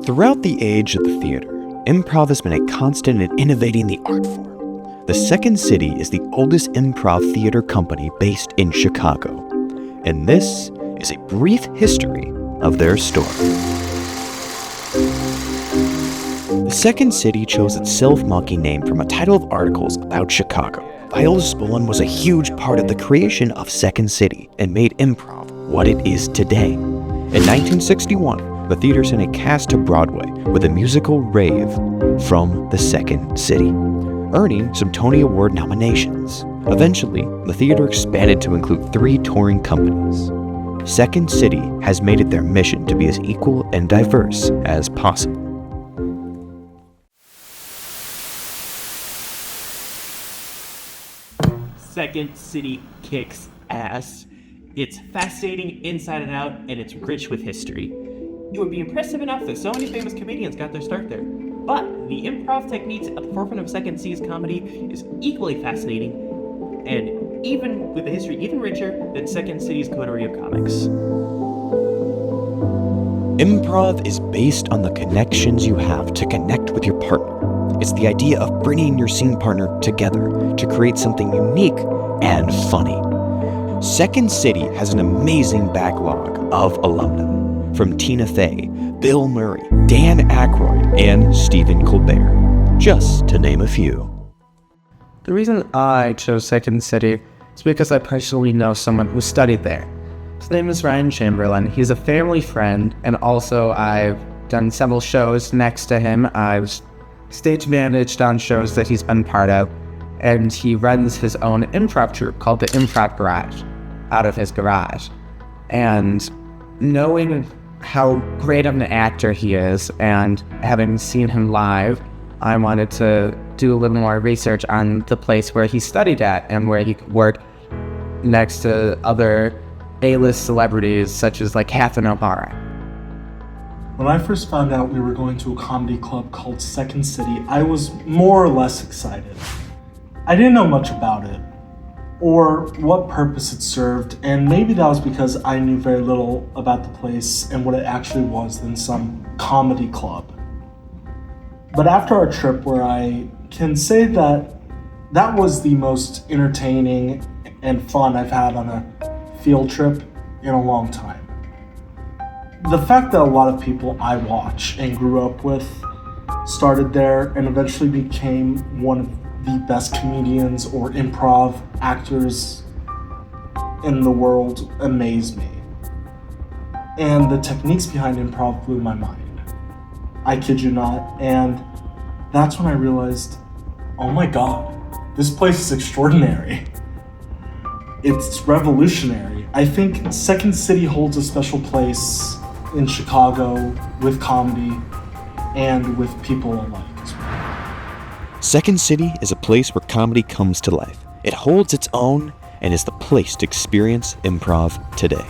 Throughout the age of the theater, improv has been a constant in innovating the art form. The Second City is the oldest improv theater company based in Chicago, and this is a brief history of their story. The Second City chose its self-mocking name from a title of articles about Chicago. Viola Spolin was a huge part of the creation of Second City and made improv what it is today. In 1961, the theater sent a cast to Broadway with the musical Rave from the Second City, earning some Tony Award nominations. Eventually, the theater expanded to include 3 touring companies. Second City has made it their mission to be as equal and diverse as possible. Second City kicks ass. It's fascinating inside and out, and it's rich with history. It would be impressive enough that so many famous comedians got their start there. But the improv techniques at the forefront of Second City's comedy is equally fascinating, and even with the history even richer than Second City's coterie of comics. Improv is based on the connections you have to connect with your partner. It's the idea of bringing your scene partner together to create something unique and funny. Second City has an amazing backlog of alumni, from Tina Fey, Bill Murray, Dan Aykroyd, and Stephen Colbert, just to name a few. The reason I chose Second City is because I personally know someone who studied there. His name is Ryan Chamberlain. He's a family friend, and also I've done several shows next to him. I've stage managed on shows that he's been part of, and he runs his own improv troupe called the Improv Garage out of his garage. And knowing how great of an actor he is and having seen him live, I wanted to do a little more research on the place where he studied at and where he could work next to other A-list celebrities such as like Catherine O'Hara. When I first found out we were going to a comedy club called Second City, I was more or less excited. I didn't know much about it, or what purpose it served, and maybe that was because I knew very little about the place and what it actually was than some comedy club. But after our trip, where I can say that was the most entertaining and fun I've had on a field trip in a long time. The fact that a lot of people I watch and grew up with started there and eventually became one of the best comedians or improv actors in the world amazed me. And the techniques behind improv blew my mind. I kid you not. And that's when I realized, oh my God, this place is extraordinary. It's revolutionary. I think Second City holds a special place in Chicago with comedy and with people alike as well. Second City is a place where comedy comes to life. It holds its own and is the place to experience improv today.